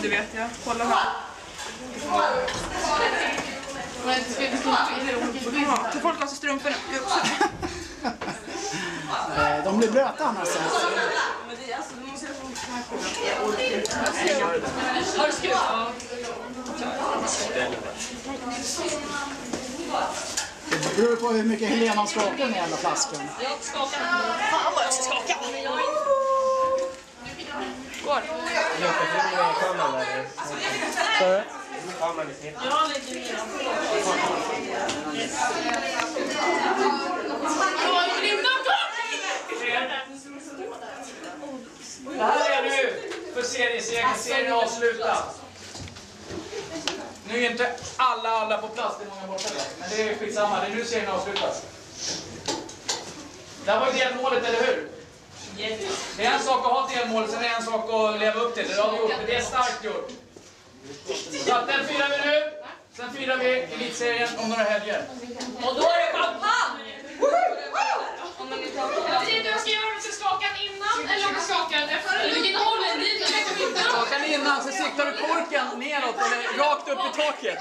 det vet jag. Kolla här. Tar folk av sig strumporna? De blir blöta annars. Har du skruvat? Det beror på hur mycket Helena skakar den jävla flaskan. Jag skakar. Fan vad jag ska skaka. Går. Det här är nu för serien avslutad. Nu är inte alla på plats, det är många borta där. Men det är skitsamma, det är nu serien avslutas. Det här var delmålet, eller hur? Det är en sak att ha delmålet, sen är det en sak att leva upp till det. Det har vi gjort, det är starkt gjort. Så att den firar vi nu. Sen firar vi elitserien om några helger. Och då är det champagne! Jag vet inte hur jag ska göra, om vi ska skaka den innan eller om vi skakar den efter. Eller vilken håll är det? Skaka den innan, så siktar du korken neråt eller rakt upp i taket.